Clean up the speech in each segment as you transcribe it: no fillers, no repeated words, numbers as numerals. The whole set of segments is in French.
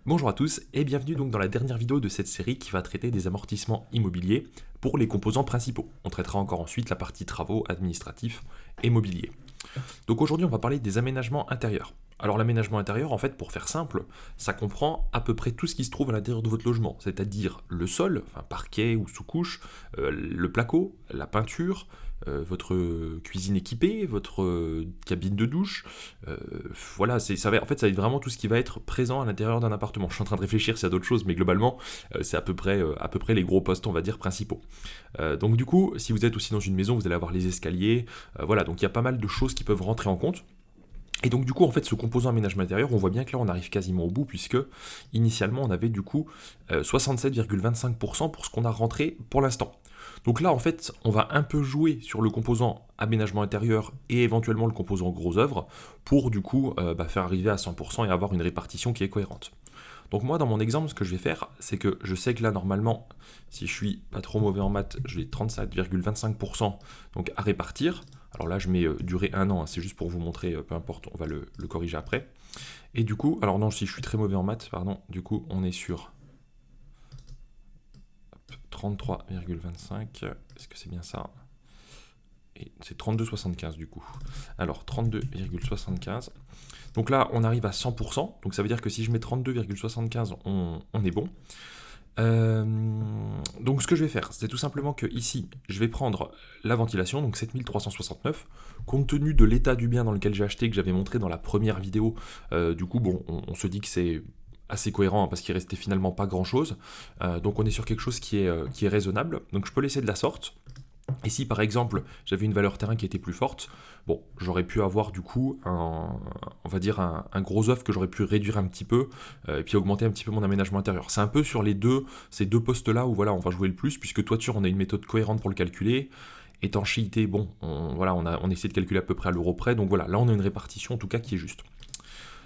Bonjour à tous et bienvenue donc dans la dernière vidéo de cette série qui va traiter des amortissements immobiliers pour les composants principaux. On traitera encore ensuite la partie travaux administratifs et mobiliers. Donc aujourd'hui on va parler des aménagements intérieurs. Alors l'aménagement intérieur, en fait, pour faire simple, ça comprend à peu près tout ce qui se trouve à l'intérieur de votre logement, c'est-à-dire le sol, enfin parquet ou sous-couche, le placo, la peinture, votre cuisine équipée, votre cabine de douche, voilà, en fait, ça va être vraiment tout ce qui va être présent à l'intérieur d'un appartement. Je suis en train de réfléchir s'il y a d'autres choses, mais globalement, c'est à peu près les gros postes, on va dire, principaux. Donc du coup, si vous êtes aussi dans une maison, vous allez avoir les escaliers, voilà, donc il y a pas mal de choses qui peuvent rentrer en compte. Et donc du coup, en fait, ce composant aménagement intérieur, on voit bien que là, on arrive quasiment au bout, puisque initialement, on avait du coup 67,25% pour ce qu'on a rentré pour l'instant. Donc là, en fait, on va un peu jouer sur le composant aménagement intérieur et éventuellement le composant gros œuvre pour du coup faire arriver à 100% et avoir une répartition qui est cohérente. Donc moi, dans mon exemple, ce que je vais faire, c'est que je sais que là, normalement, si je suis pas trop mauvais en maths, je vais 37,25% donc à répartir. Alors là, je mets durée 1 an, hein, c'est juste pour vous montrer, peu importe, on va le corriger après. Et du coup, alors non, si je suis très mauvais en maths, pardon, du coup, on est sur 33,25, est-ce que c'est bien ça? Et c'est 32,75 du coup. Alors 32,75. Donc là, on arrive à 100%. Donc ça veut dire que si je mets 32,75, on est bon. Donc ce que je vais faire, c'est tout simplement que ici, je vais prendre la ventilation, donc 7369, compte tenu de l'état du bien dans lequel j'ai acheté, que j'avais montré dans la première vidéo, du coup, bon, on se dit que c'est assez cohérent hein, parce qu'il restait finalement pas grand chose. Donc on est sur quelque chose qui est raisonnable. Donc je peux laisser de la sorte. Et si par exemple j'avais une valeur terrain qui était plus forte, bon, j'aurais pu avoir du coup on va dire un gros œuf que j'aurais pu réduire un petit peu et puis augmenter un petit peu mon aménagement intérieur. C'est un peu sur ces deux postes là où voilà, on va jouer le plus puisque toiture on a une méthode cohérente pour le calculer. Étanchéité, bon, on essaie de calculer à peu près à l'euro près, donc voilà, là on a une répartition en tout cas qui est juste.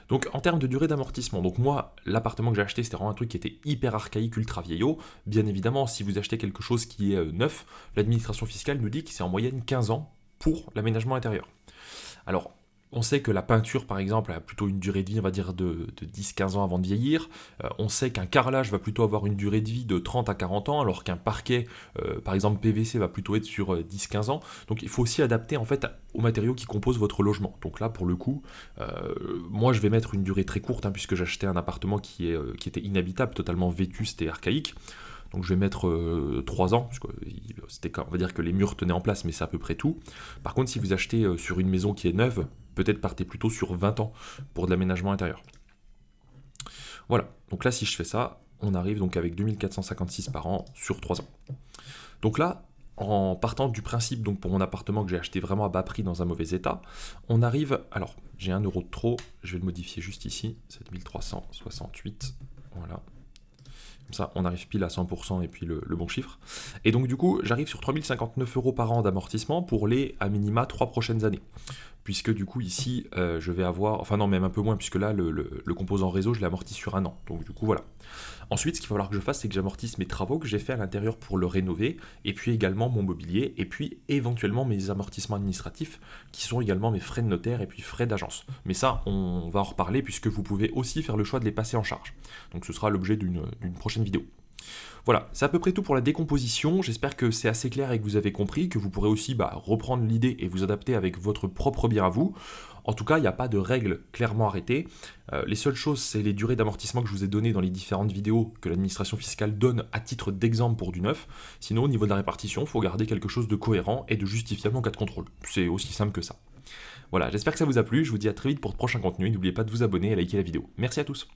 Donc en termes de durée d'amortissement, donc moi, l'appartement que j'ai acheté, c'était vraiment un truc qui était hyper archaïque, ultra vieillot. Bien évidemment, si vous achetez quelque chose qui est neuf, l'administration fiscale nous dit que c'est en moyenne 15 ans pour l'aménagement intérieur. Alors, on sait que la peinture, par exemple, a plutôt une durée de vie, on va dire, de 10-15 ans avant de vieillir. On sait qu'un carrelage va plutôt avoir une durée de vie de 30 à 40 ans, alors qu'un parquet, par exemple PVC, va plutôt être sur 10-15 ans. Donc il faut aussi adapter en fait aux matériaux qui composent votre logement. Donc là, pour le coup, moi je vais mettre une durée très courte, hein, puisque j'achetais un appartement qui était inhabitable, totalement vétuste et archaïque. Donc je vais mettre 3 ans, parce que on va dire que les murs tenaient en place, mais c'est à peu près tout. Par contre, si vous achetez sur une maison qui est neuve, peut-être partez plutôt sur 20 ans pour de l'aménagement intérieur. Voilà, donc là si je fais ça, on arrive donc avec 2456 par an sur 3 ans. Donc là, en partant du principe, donc pour mon appartement que j'ai acheté vraiment à bas prix dans un mauvais état, on arrive, alors j'ai 1 euro de trop, je vais le modifier juste ici, 7368, voilà. Comme ça, on arrive pile à 100% et puis le bon chiffre. Et donc du coup, j'arrive sur 3059 euros par an d'amortissement pour les, à minima, 3 prochaines années. Puisque du coup ici, je vais avoir, enfin non, même un peu moins, puisque là, le composant réseau, je l'ai amorti sur 1 an. Donc du coup, voilà. Ensuite, ce qu'il va falloir que je fasse, c'est que j'amortisse mes travaux que j'ai fait à l'intérieur pour le rénover, et puis également mon mobilier, et puis éventuellement mes amortissements administratifs, qui sont également mes frais de notaire et puis frais d'agence. Mais ça, on va en reparler, puisque vous pouvez aussi faire le choix de les passer en charge. Donc ce sera l'objet d'une prochaine vidéo. Voilà, c'est à peu près tout pour la décomposition. J'espère que c'est assez clair et que vous avez compris, que vous pourrez aussi reprendre l'idée et vous adapter avec votre propre bien à vous. En tout cas, il n'y a pas de règles clairement arrêtées. Les seules choses, c'est les durées d'amortissement que je vous ai données dans les différentes vidéos que l'administration fiscale donne à titre d'exemple pour du neuf. Sinon, au niveau de la répartition, il faut garder quelque chose de cohérent et de justifiable en cas de contrôle. C'est aussi simple que ça. Voilà, j'espère que ça vous a plu. Je vous dis à très vite pour de prochains contenus. N'oubliez pas de vous abonner et liker la vidéo. Merci à tous.